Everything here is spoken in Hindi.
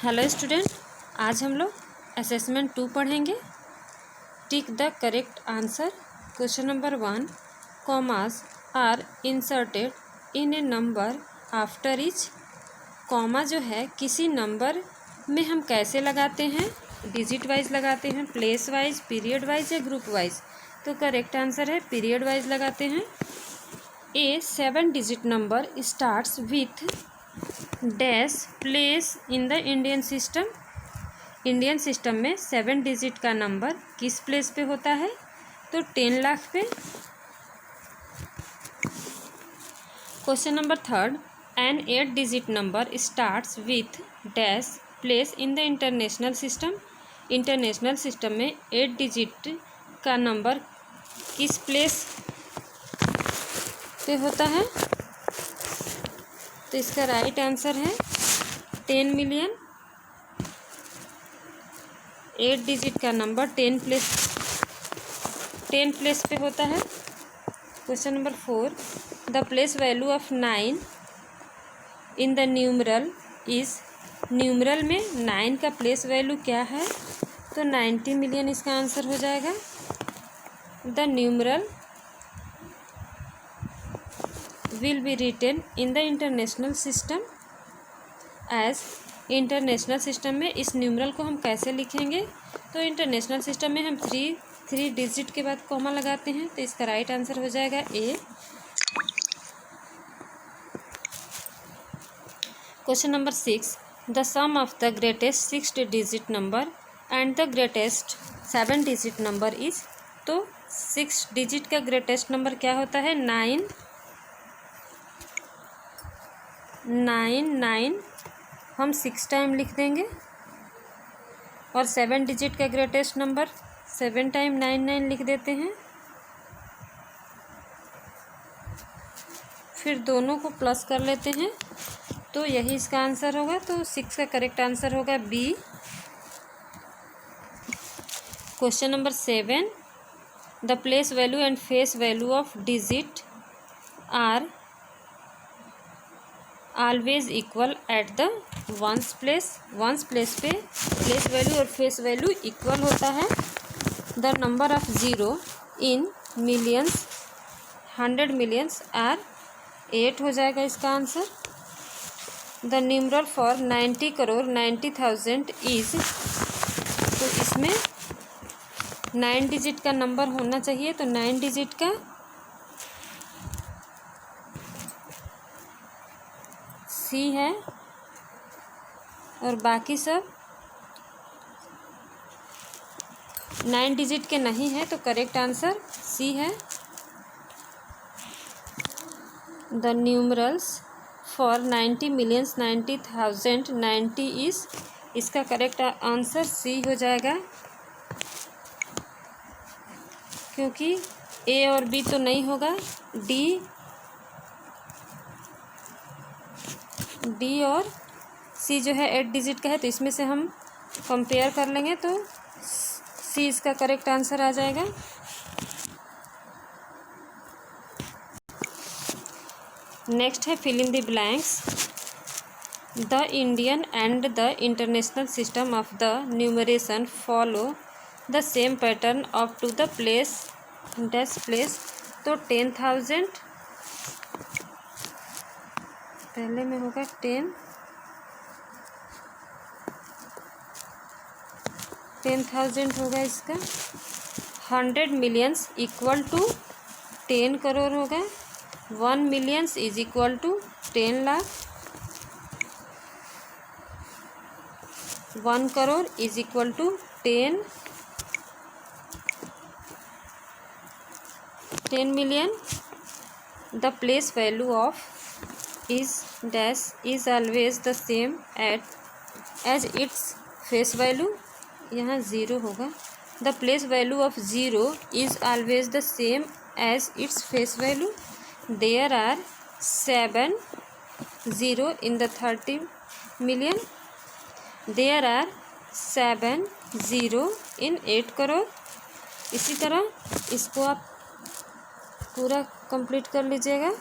हेलो स्टूडेंट, आज हम लोग असेसमेंट 2 पढ़ेंगे। Tick the correct answer. Question number 1, commas are inserted in a number after each. Comma जो है किसी नंबर में हम कैसे लगाते हैं? डिजिट वाइज लगाते हैं, प्लेस वाइज, पीरियड वाइज या ग्रुप वाइज? तो करेक्ट आंसर है पीरियड वाइज लगाते हैं। ए 7 digit number starts with dash place in the Indian system. Indian system में 7 डिजिट का नंबर किस प्लेस पे होता है? तो 10 लाख पे। Question number 3, an 8 digit number starts with dash place in the international system. International system में 8 डिजिट का नंबर किस प्लेस पे होता है? तो इसका राइट आंसर है 10 मिलियन। 8 डिजिट का नंबर 10 प्लेस पे होता है। Question number 4, the place value of 9 in the numeral is. Numeral में 9 का प्लेस वैल्यू क्या है? तो 90 मिलियन इसका आंसर हो जाएगा। The numeral will be written in the international system as। International system में इस न्यूमरल को हम कैसे लिखेंगे? तो इंटरनेशनल सिस्टम में हम थ्री डिजिट के बाद कॉमा लगाते हैं, तो इसका राइट आंसर हो जाएगा A. Question number 6, the sum of the greatest 6 digit number and the greatest 7 digit number is. तो 6 डिजिट का ग्रेटेस्ट नंबर क्या होता है? 9 हम 6 टाइम लिख देंगे। और 7 डिजिट का ग्रेटेस्ट नंबर 7 टाइम 9 लिख देते हैं। फिर दोनों को प्लस कर लेते हैं, तो यही इसका आंसर होगा। तो 6 का करेक्ट आंसर होगा B. Question number 7, the place value and face value of digit are always equal at the ones place. Ones place पे प्लेस वैल्यू और फेस वैल्यू इक्वल होता है। The number of zero in millions 100 millions are 8 हो जाएगा इसका answer. The numeral for 90 crore 90,000 is. तो इसमें 9 डिजिट का नंबर होना चाहिए, तो 9 डिजिट का सी है और बाकी सब 9 डिजिट के नहीं है, तो करेक्ट आंसर सी है। The numerals for 90 millions 90,000 90 is. इसका करेक्ट आंसर सी हो जाएगा, क्योंकि ए और बी तो नहीं होगा। डी और सी जो है 8 डिजिट का है, तो इसमें से हम कंपेयर कर लेंगे, तो सी इसका करेक्ट आंसर आ जाएगा। नेक्स्ट है fill in the blanks. The Indian and the international system of the numeration follow the same pattern up to the place dash place. तो 10,000 पहले में होगा 10,000 होगा इसका। 100 मिलियंस इक्वल टू 10 करोड़ होगा। 1 millions is equal to 10 lakh. 1 crore is equal to 10 million. The place value of is dash is always the same as its face value। यहाँ 0 होगा। the place value of 0 is always the same as its face value। there are 7 0 in the 30 million। there are 7 0 in 8 crore. इसी तरह इसको आप पूरा कंप्लीट कर लीजिएगा।